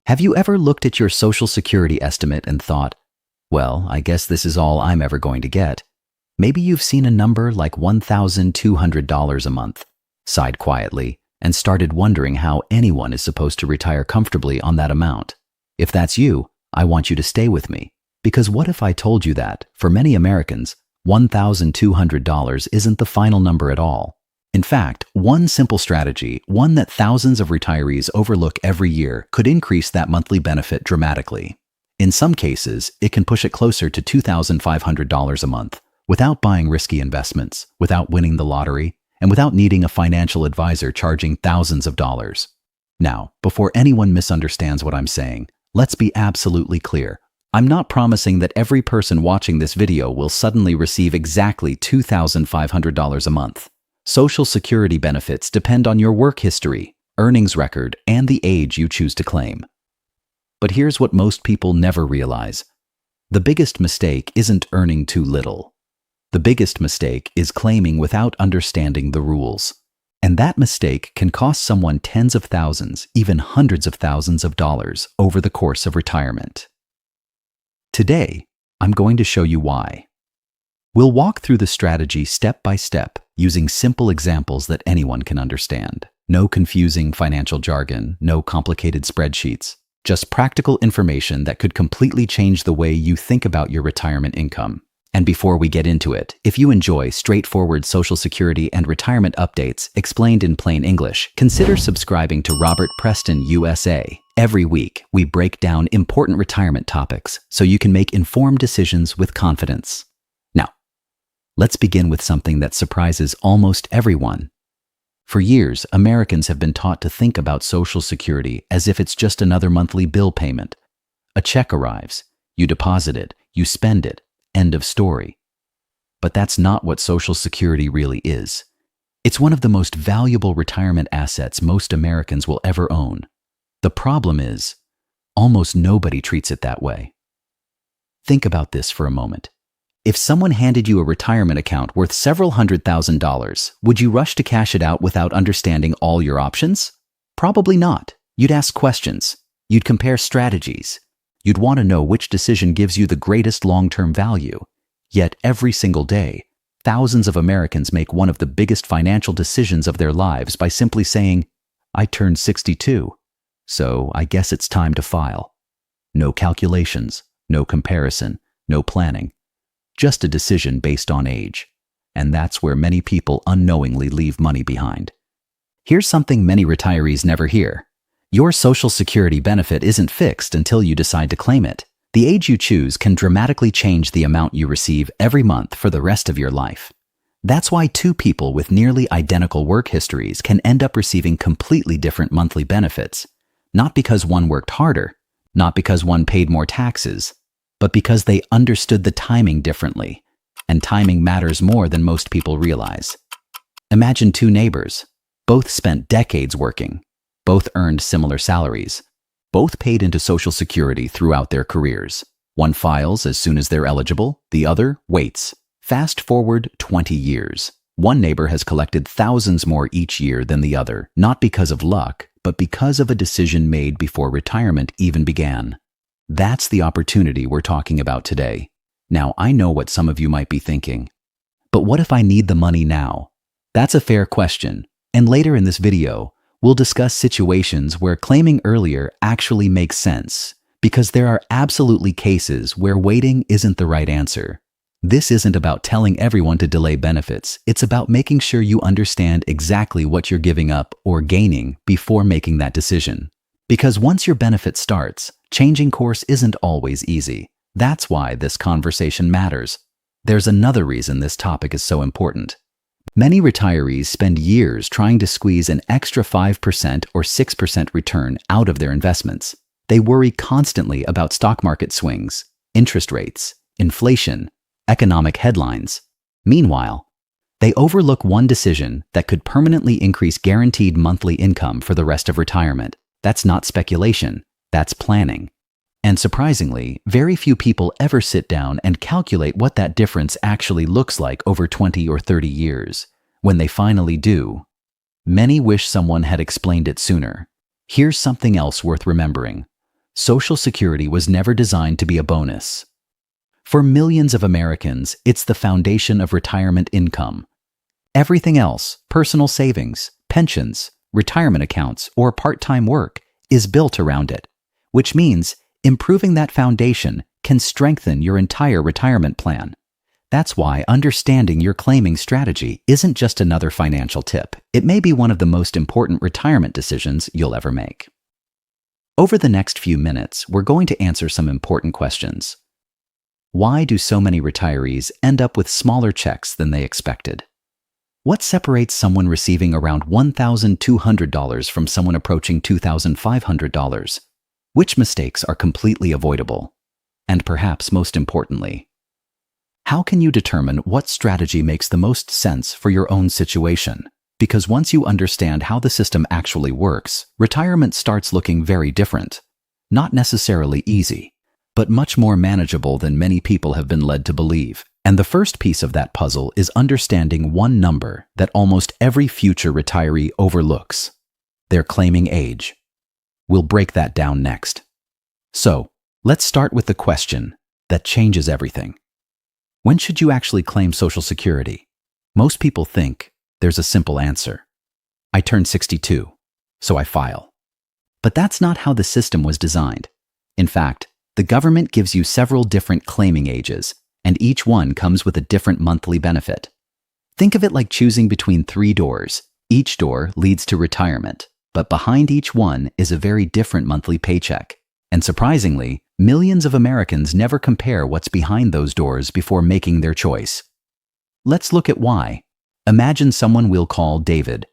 Have you ever looked at your Social Security estimate and thought, well, I guess this is all I'm ever going to get? Maybe you've seen a number like $1,200 a month, sighed quietly, and started wondering how anyone is supposed to retire comfortably on that amount. If that's you, I want you to stay with me, because what if I told you that, for many Americans, $1,200 isn't the final number at all? In fact, one simple strategy, one that thousands of retirees overlook every year, could increase that monthly benefit dramatically. In some cases, it can push it closer to $2,500 a month, without buying risky investments, without winning the lottery, and without needing a financial advisor charging thousands of dollars. Now, before anyone misunderstands what I'm saying, let's be absolutely clear. I'm not promising that every person watching this video will suddenly receive exactly $2,500 a month. Social Security benefits depend on your work history, earnings record, and the age you choose to claim. But here's what most people never realize. The biggest mistake isn't earning too little. The biggest mistake is claiming without understanding the rules. And that mistake can cost someone tens of thousands, even hundreds of thousands of dollars over the course of retirement. Today, I'm going to show you why. We'll walk through the strategy step by step, using simple examples that anyone can understand. No confusing financial jargon, no complicated spreadsheets, just practical information that could completely change the way you think about your retirement income. And before we get into it, if you enjoy straightforward Social Security and retirement updates explained in plain English, consider subscribing to Preston USA. Every week, we break down important retirement topics so you can make informed decisions with confidence. Now, let's begin with something that surprises almost everyone. For years, Americans have been taught to think about Social Security as if it's just another monthly bill payment. A check arrives, you deposit it, you spend it. End of story. But that's not what Social Security really is. It's one of the most valuable retirement assets most Americans will ever own. The problem is, almost nobody treats it that way. Think about this for a moment. If someone handed you a retirement account worth several $100,000, would you rush to cash it out without understanding all your options? Probably not. You'd ask questions. You'd compare strategies. You'd want to know which decision gives you the greatest long-term value. Yet every single day, thousands of Americans make one of the biggest financial decisions of their lives by simply saying, I turned 62, so I guess it's time to file. No calculations, no comparison, no planning. Just a decision based on age. And that's where many people unknowingly leave money behind. Here's something many retirees never hear. Your Social Security benefit isn't fixed until you decide to claim it. The age you choose can dramatically change the amount you receive every month for the rest of your life. That's why two people with nearly identical work histories can end up receiving completely different monthly benefits. Not because one worked harder, not because one paid more taxes, but because they understood the timing differently. And timing matters more than most people realize. Imagine two neighbors. Both spent decades working. Both earned similar salaries. Both paid into Social Security throughout their careers. One files as soon as they're eligible, the other waits. Fast forward 20 years. One neighbor has collected thousands more each year than the other, not because of luck, but because of a decision made before retirement even began. That's the opportunity we're talking about today. Now, I know what some of you might be thinking. But what if I need the money now? That's a fair question, and later in this video, we'll discuss situations where claiming earlier actually makes sense, because there are absolutely cases where waiting isn't the right answer. This isn't about telling everyone to delay benefits. It's about making sure you understand exactly what you're giving up or gaining before making that decision. Because once your benefit starts, changing course isn't always easy. That's why this conversation matters. There's another reason this topic is so important. Many retirees spend years trying to squeeze an extra 5% or 6% return out of their investments. They worry constantly about stock market swings, interest rates, inflation, economic headlines. Meanwhile, they overlook one decision that could permanently increase guaranteed monthly income for the rest of retirement. That's not speculation, that's planning. And surprisingly, very few people ever sit down and calculate what that difference actually looks like over 20 or 30 years. When they finally do, many wish someone had explained it sooner. Here's something else worth remembering. Social Security was never designed to be a bonus. For millions of Americans, it's the foundation of retirement income. Everything else, personal savings, pensions, retirement accounts, or part-time work, is built around it, which means improving that foundation can strengthen your entire retirement plan. That's why understanding your claiming strategy isn't just another financial tip. It may be one of the most important retirement decisions you'll ever make. Over the next few minutes, we're going to answer some important questions. Why do so many retirees end up with smaller checks than they expected? What separates someone receiving around $1,200 from someone approaching $2,500? Which mistakes are completely avoidable? And perhaps most importantly, how can you determine what strategy makes the most sense for your own situation? Because once you understand how the system actually works, retirement starts looking very different. Not necessarily easy, but much more manageable than many people have been led to believe. And the first piece of that puzzle is understanding one number that almost every future retiree overlooks: their claiming age. We'll break that down next. So, let's start with the question that changes everything. When should you actually claim Social Security? Most people think there's a simple answer. I turned 62, so I file. But that's not how the system was designed. In fact, the government gives you several different claiming ages, and each one comes with a different monthly benefit. Think of it like choosing between 3 doors. Each door leads to retirement, but behind each one is a very different monthly paycheck. And surprisingly, millions of Americans never compare what's behind those doors before making their choice. Let's look at why. Imagine someone we'll call David.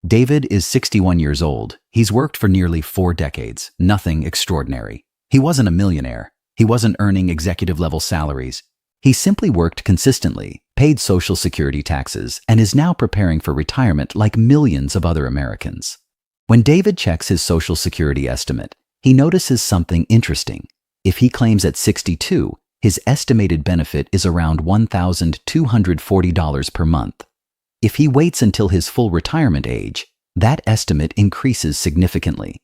David is 61 years old. He's worked for nearly 4 decades. Nothing extraordinary. He wasn't a millionaire. He wasn't earning executive-level salaries. He simply worked consistently, paid Social Security taxes, and is now preparing for retirement like millions of other Americans. When David checks his Social Security estimate, he notices something interesting. If he claims at 62, his estimated benefit is around $1,240 per month. If he waits until his full retirement age, that estimate increases significantly.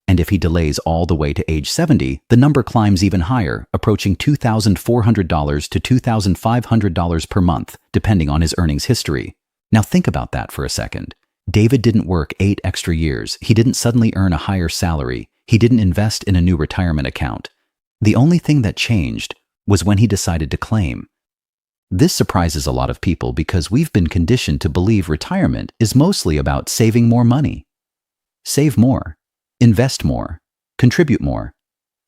And if he delays all the way to age 70, the number climbs even higher, approaching $2,400 to $2,500 per month, depending on his earnings history. Now think about that for a second. David didn't work 8 extra years. He didn't suddenly earn a higher salary. He didn't invest in a new retirement account. The only thing that changed was when he decided to claim. This surprises a lot of people because we've been conditioned to believe retirement is mostly about saving more money. Save more. Invest more, contribute more.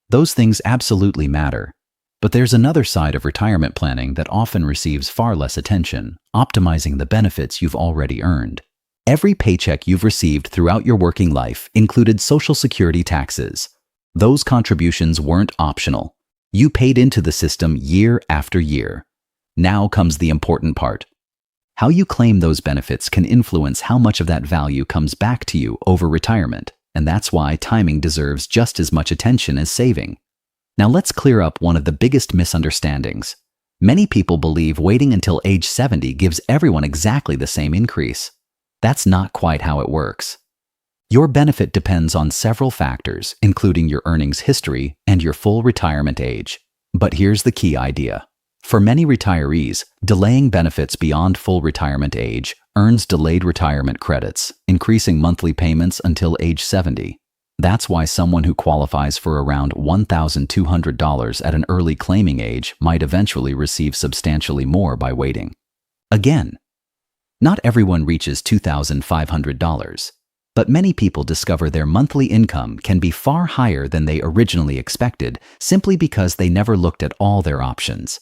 Those things absolutely matter. But there's another side of retirement planning that often receives far less attention: optimizing the benefits you've already earned. Every paycheck you've received throughout your working life included Social Security taxes. Those contributions weren't optional. You paid into the system year after year. Now comes the important part. How you claim those benefits can influence how much of that value comes back to you over retirement. And that's why timing deserves just as much attention as saving. Now let's clear up one of the biggest misunderstandings. Many people believe waiting until age 70 gives everyone exactly the same increase. That's not quite how it works. Your benefit depends on several factors, including your earnings history and your full retirement age. But here's the key idea. For many retirees, delaying benefits beyond full retirement age earns delayed retirement credits, increasing monthly payments until age 70. That's why someone who qualifies for around $1,200 at an early claiming age might eventually receive substantially more by waiting. Again, not everyone reaches $2,500, but many people discover their monthly income can be far higher than they originally expected simply because they never looked at all their options.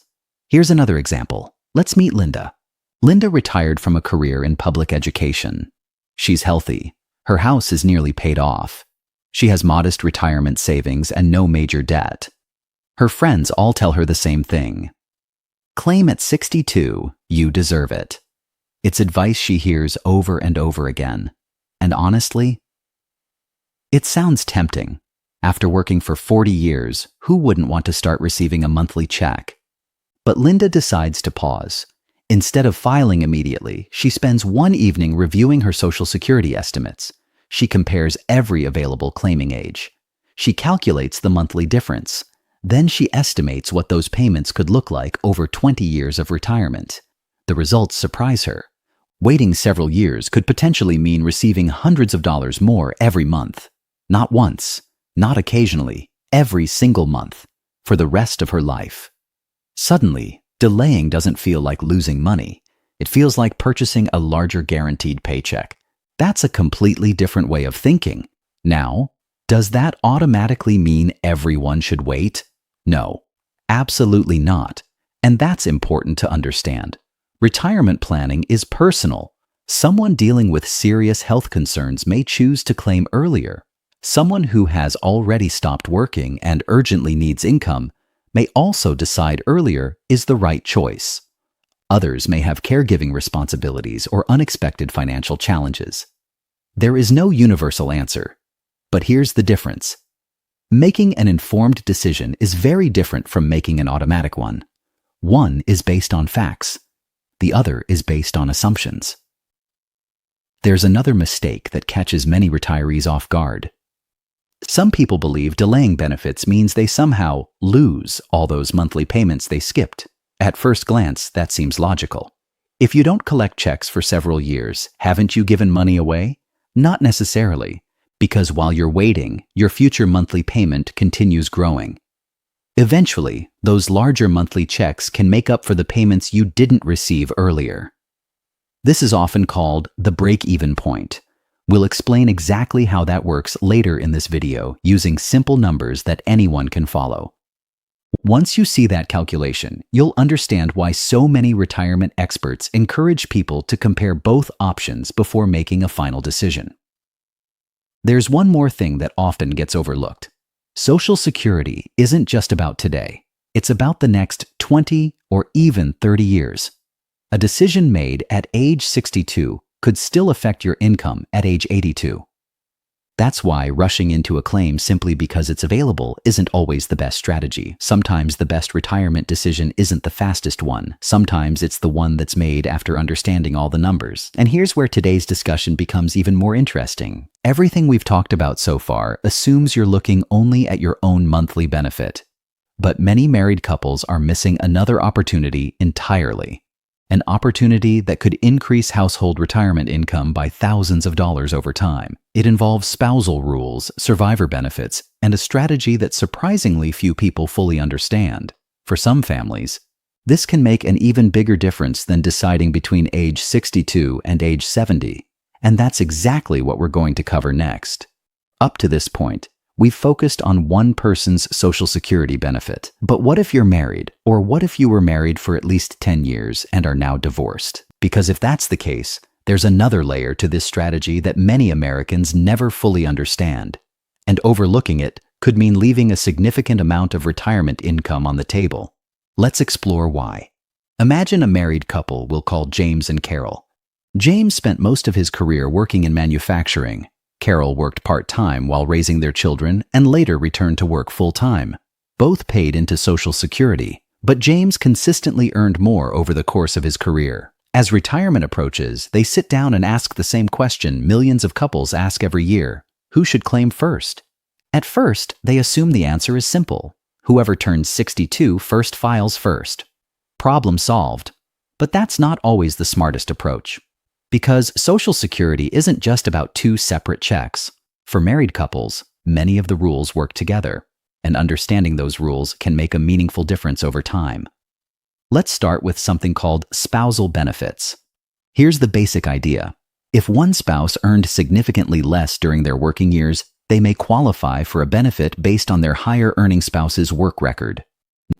Here's another example. Let's meet Linda. Linda retired from a career in public education. She's healthy. Her house is nearly paid off. She has modest retirement savings and no major debt. Her friends all tell her the same thing. Claim at 62, you deserve it. It's advice she hears over and over again. And honestly, it sounds tempting. After working for 40 years, who wouldn't want to start receiving a monthly check? But Linda decides to pause. Instead of filing immediately, she spends one evening reviewing her Social Security estimates. She compares every available claiming age. She calculates the monthly difference. Then she estimates what those payments could look like over 20 years of retirement. The results surprise her. Waiting several years could potentially mean receiving hundreds of dollars more every month. Not once, not occasionally, every single month, for the rest of her life. Suddenly, delaying doesn't feel like losing money. It feels like purchasing a larger guaranteed paycheck. That's a completely different way of thinking. Now, does that automatically mean everyone should wait? No, absolutely not. And that's important to understand. Retirement planning is personal. Someone dealing with serious health concerns may choose to claim earlier. Someone who has already stopped working and urgently needs income may also decide earlier is the right choice. Others may have caregiving responsibilities or unexpected financial challenges. There is no universal answer. But here's the difference. Making an informed decision is very different from making an automatic one. One is based on facts. The other is based on assumptions. There's another mistake that catches many retirees off guard. Some people believe delaying benefits means they somehow lose all those monthly payments they skipped. At first glance, that seems logical. If you don't collect checks for several years, haven't you given money away? Not necessarily, because while you're waiting, your future monthly payment continues growing. Eventually, those larger monthly checks can make up for the payments you didn't receive earlier. This is often called the break-even point. We'll explain exactly how that works later in this video using simple numbers that anyone can follow. Once you see that calculation, you'll understand why so many retirement experts encourage people to compare both options before making a final decision. There's one more thing that often gets overlooked. Social Security isn't just about today. It's about the next 20 or even 30 years. A decision made at age 62 could still affect your income at age 82. That's why rushing into a claim simply because it's available isn't always the best strategy. Sometimes the best retirement decision isn't the fastest one. Sometimes it's the one that's made after understanding all the numbers. And here's where today's discussion becomes even more interesting. Everything we've talked about so far assumes you're looking only at your own monthly benefit. But many married couples are missing another opportunity entirely. An opportunity that could increase household retirement income by thousands of dollars over time. It involves spousal rules, survivor benefits, and a strategy that surprisingly few people fully understand. For some families, this can make an even bigger difference than deciding between age 62 and age 70. And that's exactly what we're going to cover next. Up to this point, we've focused on one person's Social Security benefit. But what if you're married? Or what if you were married for at least 10 years and are now divorced? Because if that's the case, there's another layer to this strategy that many Americans never fully understand. And overlooking it could mean leaving a significant amount of retirement income on the table. Let's explore why. Imagine a married couple we'll call James and Carol. James spent most of his career working in manufacturing. Carol worked part-time while raising their children and later returned to work full-time. Both paid into Social Security, but James consistently earned more over the course of his career. As retirement approaches, they sit down and ask the same question millions of couples ask every year: who should claim first? At first, they assume the answer is simple. Whoever turns 62 first files first. Problem solved. But that's not always the smartest approach. Because Social Security isn't just about two separate checks. For married couples, many of the rules work together, and understanding those rules can make a meaningful difference over time. Let's start with something called spousal benefits. Here's the basic idea. If one spouse earned significantly less during their working years, they may qualify for a benefit based on their higher earning spouse's work record.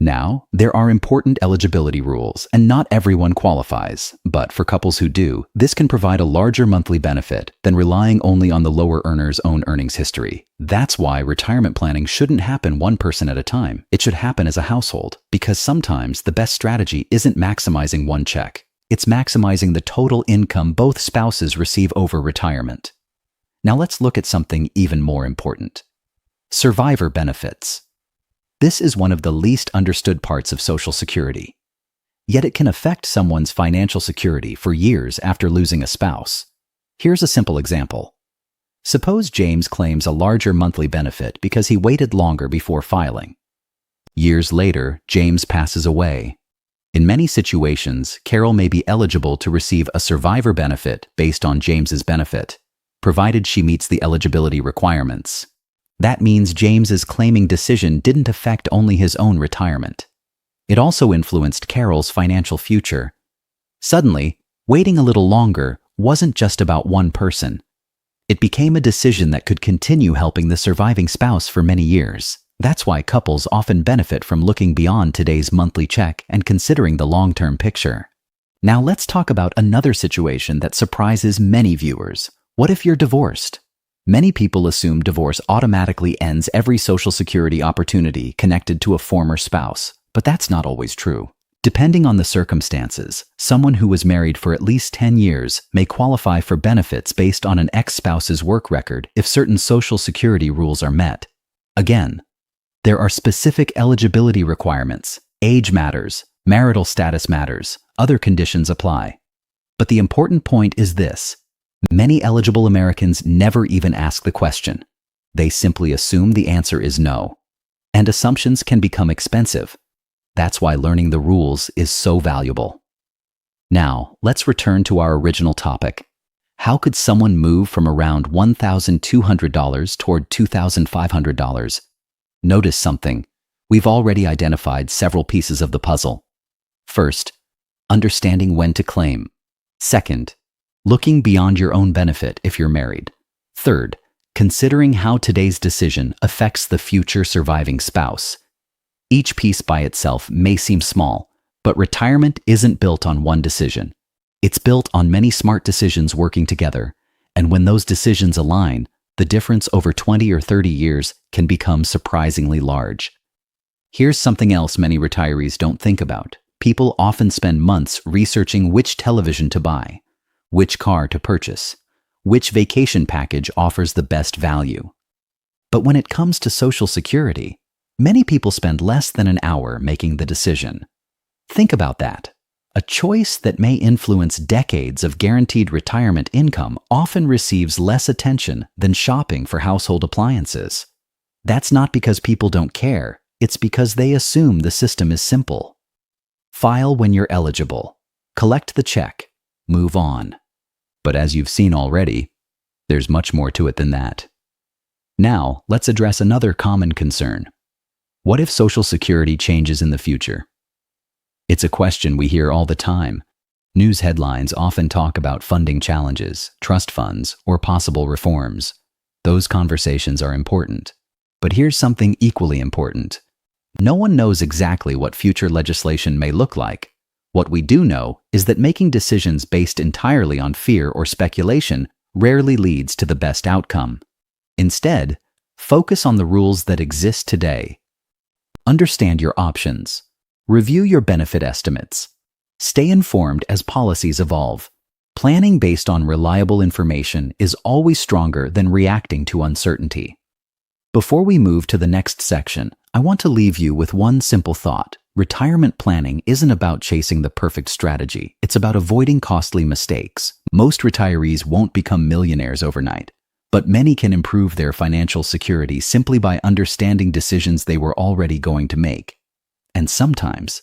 Now, there are important eligibility rules, and not everyone qualifies. But for couples who do, this can provide a larger monthly benefit than relying only on the lower earner's own earnings history. That's why retirement planning shouldn't happen one person at a time. It should happen as a household, because sometimes the best strategy isn't maximizing one check. It's maximizing the total income both spouses receive over retirement. Now let's look at something even more important. Survivor benefits. This is one of the least understood parts of Social Security. Yet it can affect someone's financial security for years after losing a spouse. Here's a simple example. Suppose James claims a larger monthly benefit because he waited longer before filing. Years later, James passes away. In many situations, Carol may be eligible to receive a survivor benefit based on James's benefit, provided she meets the eligibility requirements. That means James's claiming decision didn't affect only his own retirement. It also influenced Carol's financial future. Suddenly, waiting a little longer wasn't just about one person. It became a decision that could continue helping the surviving spouse for many years. That's why couples often benefit from looking beyond today's monthly check and considering the long-term picture. Now let's talk about another situation that surprises many viewers. What if you're divorced? Many people assume divorce automatically ends every Social Security opportunity connected to a former spouse, but that's not always true. Depending on the circumstances, someone who was married for at least 10 years may qualify for benefits based on an ex-spouse's work record if certain Social Security rules are met. Again, there are specific eligibility requirements. Age matters, marital status matters, other conditions apply. But the important point is this: many eligible Americans never even ask the question. They simply assume the answer is no. And assumptions can become expensive. That's why learning the rules is so valuable. Now, let's return to our original topic. How could someone move from around $1,200 toward $2,500? Notice something. We've already identified several pieces of the puzzle. First, understanding when to claim. Second, looking beyond your own benefit if you're married. Third, considering how today's decision affects the future surviving spouse. Each piece by itself may seem small, but retirement isn't built on one decision. It's built on many smart decisions working together, and when those decisions align, the difference over 20 or 30 years can become surprisingly large. Here's something else many retirees don't think about. People often spend months researching which television to buy, which car to purchase, which vacation package offers the best value. But when it comes to Social Security, many people spend less than an hour making the decision. Think about that. A choice that may influence decades of guaranteed retirement income often receives less attention than shopping for household appliances. That's not because people don't care, it's because they assume the system is simple. File when you're eligible. Collect the check. Move on. But as you've seen already, there's much more to it than that. Now, let's address another common concern. What if Social Security changes in the future? It's a question we hear all the time. News headlines often talk about funding challenges, trust funds, or possible reforms. Those conversations are important. But here's something equally important. No one knows exactly what future legislation may look like. What we do know is that making decisions based entirely on fear or speculation rarely leads to the best outcome. Instead, focus on the rules that exist today. Understand your options. Review your benefit estimates. Stay informed as policies evolve. Planning based on reliable information is always stronger than reacting to uncertainty. Before we move to the next section, I want to leave you with one simple thought. Retirement planning isn't about chasing the perfect strategy. It's about avoiding costly mistakes. Most retirees won't become millionaires overnight, but many can improve their financial security simply by understanding decisions they were already going to make. And sometimes,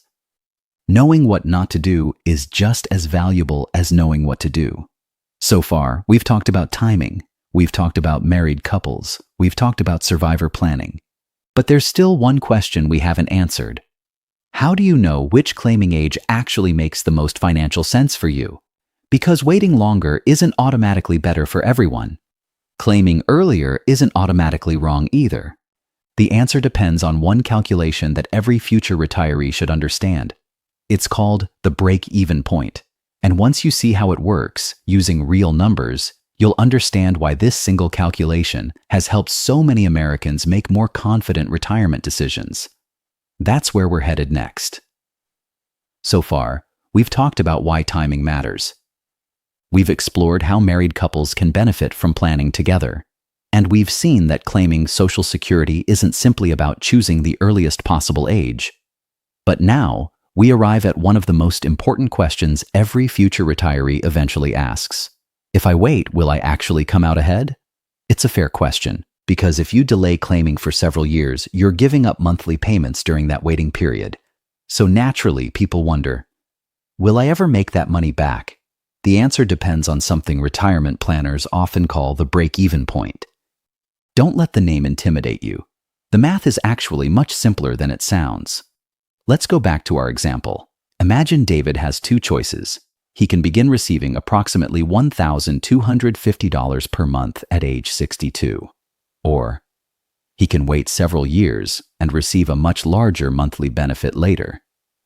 knowing what not to do is just as valuable as knowing what to do. So far, we've talked about timing, we've talked about married couples, we've talked about survivor planning. But there's still one question we haven't answered. How do you know which claiming age actually makes the most financial sense for you? Because waiting longer isn't automatically better for everyone. Claiming earlier isn't automatically wrong either. The answer depends on one calculation that every future retiree should understand. It's called the break-even point. And once you see how it works, using real numbers, you'll understand why this single calculation has helped so many Americans make more confident retirement decisions. That's where we're headed next. So far, we've talked about why timing matters. We've explored how married couples can benefit from planning together. And we've seen that claiming Social Security isn't simply about choosing the earliest possible age. But now, we arrive at one of the most important questions every future retiree eventually asks. If I wait, will I actually come out ahead? It's a fair question, because if you delay claiming for several years, you're giving up monthly payments during that waiting period. So naturally, people wonder, will I ever make that money back? The answer depends on something retirement planners often call the break-even point. Don't let the name intimidate you. The math is actually much simpler than it sounds. Let's go back to our example. Imagine David has two choices. He can begin receiving approximately $1,250 per month at age 62. Or he can wait several years and receive a much larger monthly benefit later.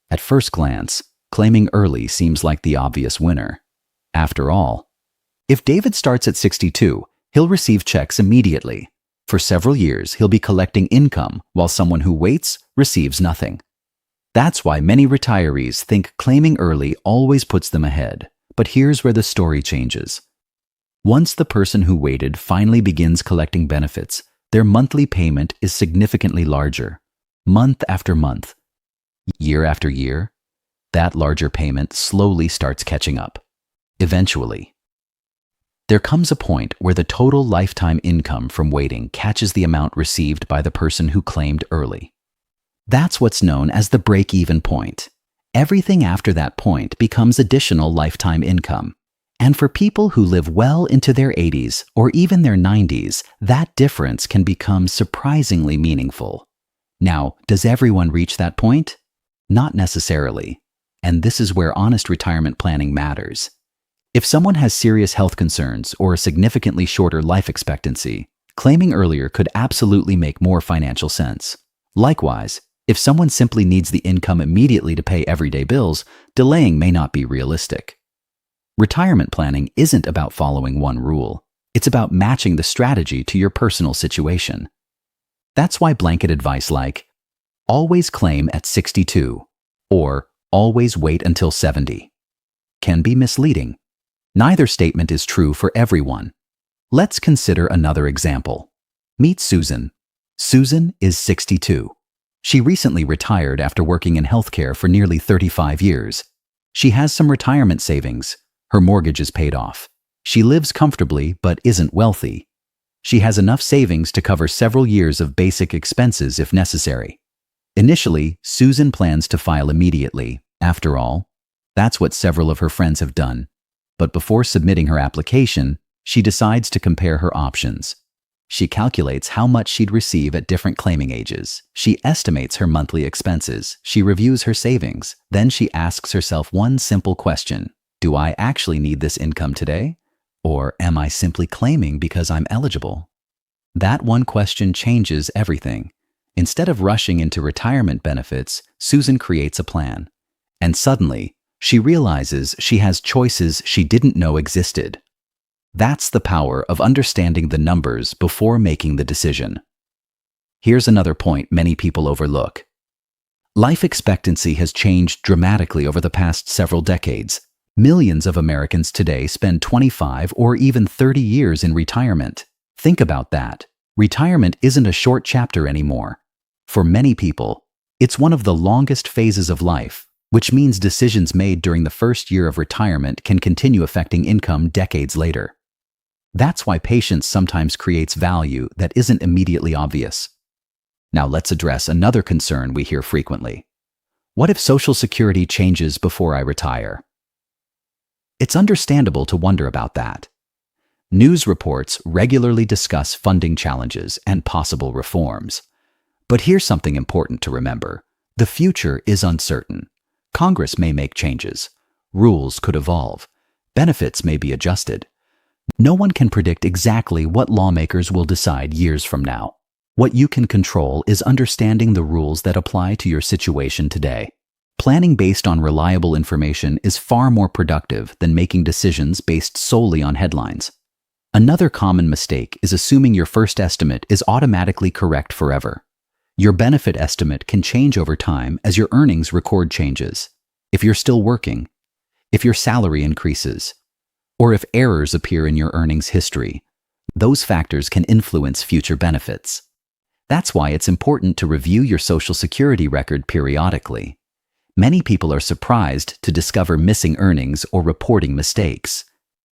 At first glance, claiming early seems like the obvious winner. After all, if David starts at 62, he'll receive checks immediately. For several years, he'll be collecting income while someone who waits receives nothing. That's why many retirees think claiming early always puts them ahead. But here's where the story changes. Once the person who waited finally begins collecting benefits, their monthly payment is significantly larger. Month after month, year after year, that larger payment slowly starts catching up. Eventually, there comes a point where the total lifetime income from waiting catches the amount received by the person who claimed early. That's what's known as the break-even point. Everything after that point becomes additional lifetime income. And for people who live well into their 80s or even their 90s, that difference can become surprisingly meaningful. Now, does everyone reach that point? Not necessarily. And this is where honest retirement planning matters. If someone has serious health concerns or a significantly shorter life expectancy, claiming earlier could absolutely make more financial sense. Likewise, if someone simply needs the income immediately to pay everyday bills, delaying may not be realistic. Retirement planning isn't about following one rule. It's about matching the strategy to your personal situation. That's why blanket advice like, always claim at 62 or always wait until 70 can be misleading. Neither statement is true for everyone. Let's consider another example. Meet Susan. Susan is 62. She recently retired after working in healthcare for nearly 35 years. She has some retirement savings. Her mortgage is paid off. She lives comfortably but isn't wealthy. She has enough savings to cover several years of basic expenses if necessary. Initially, Susan plans to file immediately. After all, that's what several of her friends have done. But before submitting her application, she decides to compare her options. She calculates how much she'd receive at different claiming ages. She estimates her monthly expenses. She reviews her savings. Then she asks herself one simple question. Do I actually need this income today? Or am I simply claiming because I'm eligible? That one question changes everything. Instead of rushing into retirement benefits, Susan creates a plan. And suddenly, she realizes she has choices she didn't know existed. That's the power of understanding the numbers before making the decision. Here's another point many people overlook. Life expectancy has changed dramatically over the past several decades. Millions of Americans today spend 25 or even 30 years in retirement. Think about that. Retirement isn't a short chapter anymore. For many people, it's one of the longest phases of life, which means decisions made during the first year of retirement can continue affecting income decades later. That's why patience sometimes creates value that isn't immediately obvious. Now let's address another concern we hear frequently. What if Social Security changes before I retire? It's understandable to wonder about that. News reports regularly discuss funding challenges and possible reforms. But here's something important to remember. The future is uncertain. Congress may make changes. Rules could evolve. Benefits may be adjusted. No one can predict exactly what lawmakers will decide years from now. What you can control is understanding the rules that apply to your situation today. Planning based on reliable information is far more productive than making decisions based solely on headlines. Another common mistake is assuming your first estimate is automatically correct forever. Your benefit estimate can change over time as your earnings record changes, if you're still working, if your salary increases, or if errors appear in your earnings history. Those factors can influence future benefits. That's why it's important to review your Social Security record periodically. Many people are surprised to discover missing earnings or reporting mistakes.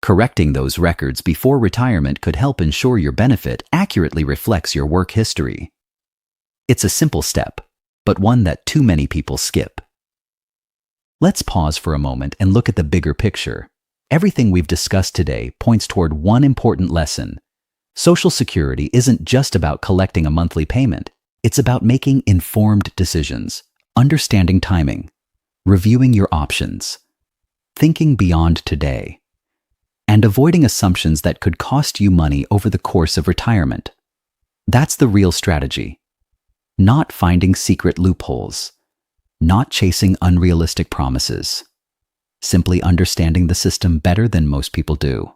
Correcting those records before retirement could help ensure your benefit accurately reflects your work history. It's a simple step, but one that too many people skip. Let's pause for a moment and look at the bigger picture. Everything we've discussed today points toward one important lesson. Social Security isn't just about collecting a monthly payment. It's about making informed decisions, understanding timing, reviewing your options, thinking beyond today, and avoiding assumptions that could cost you money over the course of retirement. That's the real strategy. Not finding secret loopholes, not chasing unrealistic promises, simply understanding the system better than most people do.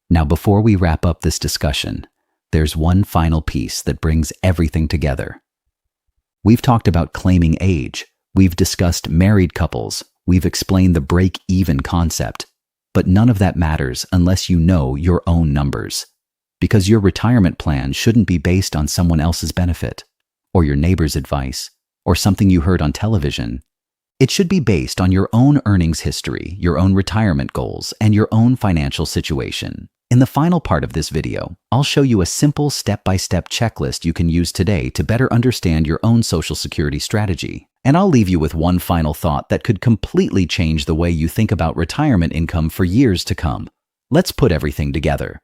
Now, before we wrap up this discussion, there's one final piece that brings everything together. We've talked about claiming age, we've discussed married couples, we've explained the break-even concept, but none of that matters unless you know your own numbers. Because your retirement plan shouldn't be based on someone else's benefit, or your neighbor's advice, or something you heard on television. It should be based on your own earnings history, your own retirement goals, and your own financial situation. In the final part of this video, I'll show you a simple step-by-step checklist you can use today to better understand your own Social Security strategy. And I'll leave you with one final thought that could completely change the way you think about retirement income for years to come. Let's put everything together.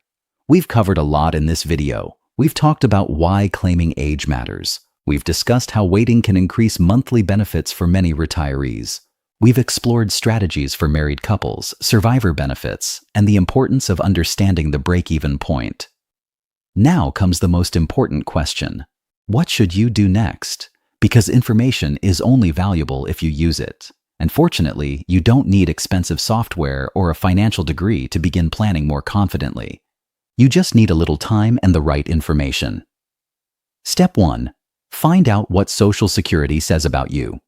We've covered a lot in this video. We've talked about why claiming age matters. We've discussed how waiting can increase monthly benefits for many retirees. We've explored strategies for married couples, survivor benefits, and the importance of understanding the break-even point. Now comes the most important question. What should you do next? Because information is only valuable if you use it. And fortunately, you don't need expensive software or a financial degree to begin planning more confidently. You just need a little time and the right information. Step 1. Find out what Social Security says about you.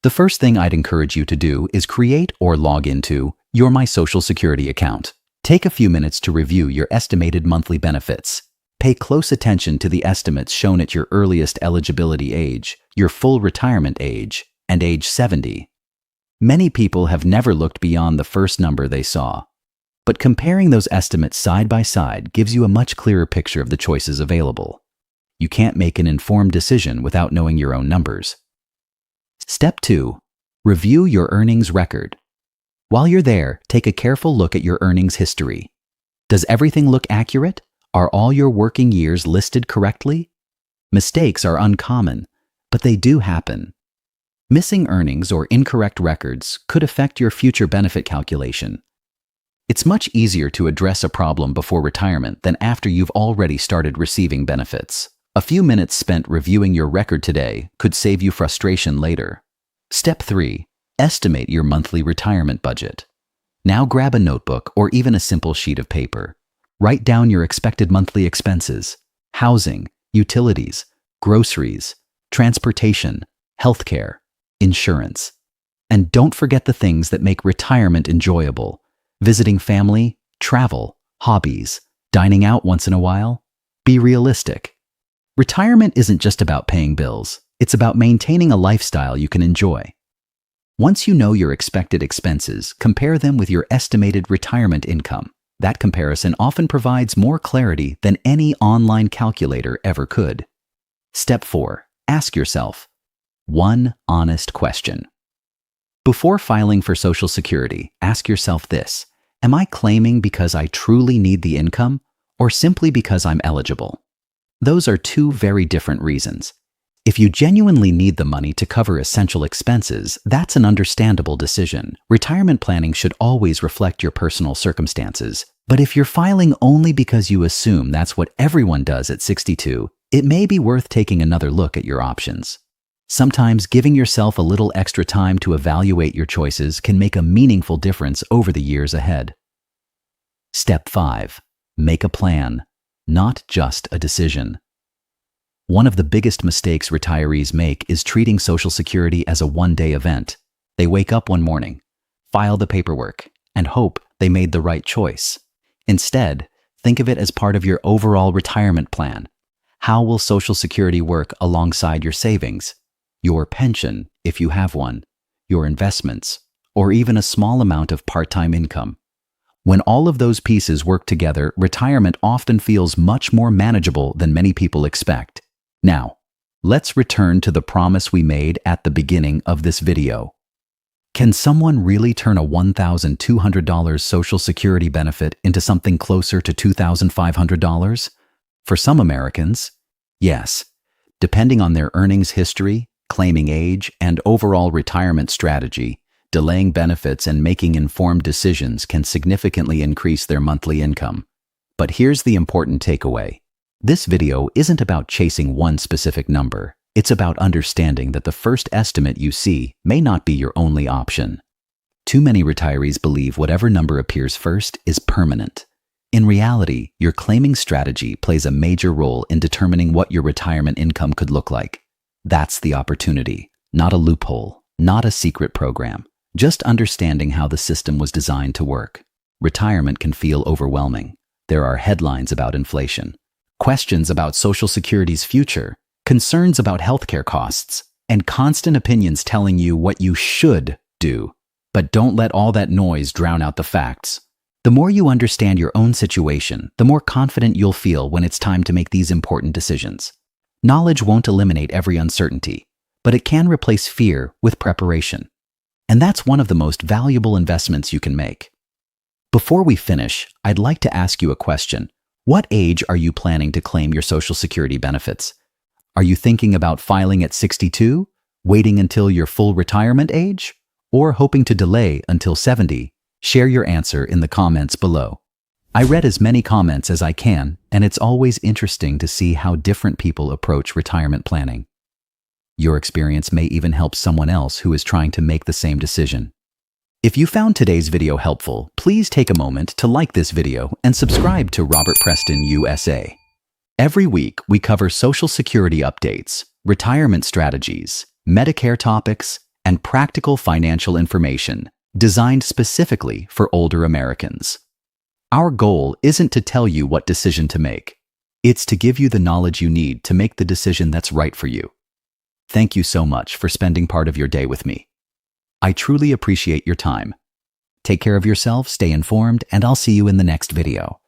The first thing I'd encourage you to do is create or log into your My Social Security account. Take a few minutes to review your estimated monthly benefits. Pay close attention to the estimates shown at your earliest eligibility age, your full retirement age, and age 70. Many people have never looked beyond the first number they saw. But comparing those estimates side by side gives you a much clearer picture of the choices available. You can't make an informed decision without knowing your own numbers. Step 2. Review your earnings record. While you're there, take a careful look at your earnings history. Does everything look accurate? Are all your working years listed correctly? Mistakes are uncommon, but they do happen. Missing earnings or incorrect records could affect your future benefit calculation. It's much easier to address a problem before retirement than after you've already started receiving benefits. A few minutes spent reviewing your record today could save you frustration later. Step 3. Estimate your monthly retirement budget. Now grab a notebook or even a simple sheet of paper. Write down your expected monthly expenses: housing, utilities, groceries, transportation, healthcare, insurance. And don't forget the things that make retirement enjoyable: visiting family, travel, hobbies, dining out once in a while. Be realistic. Retirement isn't just about paying bills. It's about maintaining a lifestyle you can enjoy. Once you know your expected expenses, compare them with your estimated retirement income. That comparison often provides more clarity than any online calculator ever could. Step 4. Ask yourself one honest question. Before filing for Social Security, ask yourself this: am I claiming because I truly need the income, or simply because I'm eligible? Those are two very different reasons. If you genuinely need the money to cover essential expenses, that's an understandable decision. Retirement planning should always reflect your personal circumstances. But if you're filing only because you assume that's what everyone does at 62, it may be worth taking another look at your options. Sometimes giving yourself a little extra time to evaluate your choices can make a meaningful difference over the years ahead. Step 5. Make a plan, not just a decision. One of the biggest mistakes retirees make is treating Social Security as a one-day event. They wake up one morning, file the paperwork, and hope they made the right choice. Instead, think of it as part of your overall retirement plan. How will Social Security work alongside your savings, your pension, if you have one, your investments, or even a small amount of part-time income? When all of those pieces work together, retirement often feels much more manageable than many people expect. Now, let's return to the promise we made at the beginning of this video. Can someone really turn a $1,200 Social Security benefit into something closer to $2,500? For some Americans, yes. Depending on their earnings history, claiming age, and overall retirement strategy, delaying benefits and making informed decisions can significantly increase their monthly income. But here's the important takeaway. This video isn't about chasing one specific number. It's about understanding that the first estimate you see may not be your only option. Too many retirees believe whatever number appears first is permanent. In reality, your claiming strategy plays a major role in determining what your retirement income could look like. That's the opportunity, not a loophole, not a secret program. Just understanding how the system was designed to work. Retirement can feel overwhelming. There are headlines about inflation, questions about Social Security's future, concerns about healthcare costs, and constant opinions telling you what you should do. But don't let all that noise drown out the facts. The more you understand your own situation, the more confident you'll feel when it's time to make these important decisions. Knowledge won't eliminate every uncertainty, but it can replace fear with preparation. And that's one of the most valuable investments you can make. Before we finish, I'd like to ask you a question. What age are you planning to claim your Social Security benefits? Are you thinking about filing at 62, waiting until your full retirement age, or hoping to delay until 70? Share your answer in the comments below. I read as many comments as I can, and it's always interesting to see how different people approach retirement planning. Your experience may even help someone else who is trying to make the same decision. If you found today's video helpful, please take a moment to like this video and subscribe to Preston USA. Every week, we cover Social Security updates, retirement strategies, Medicare topics, and practical financial information designed specifically for older Americans. Our goal isn't to tell you what decision to make. It's to give you the knowledge you need to make the decision that's right for you. Thank you so much for spending part of your day with me. I truly appreciate your time. Take care of yourself, stay informed, and I'll see you in the next video.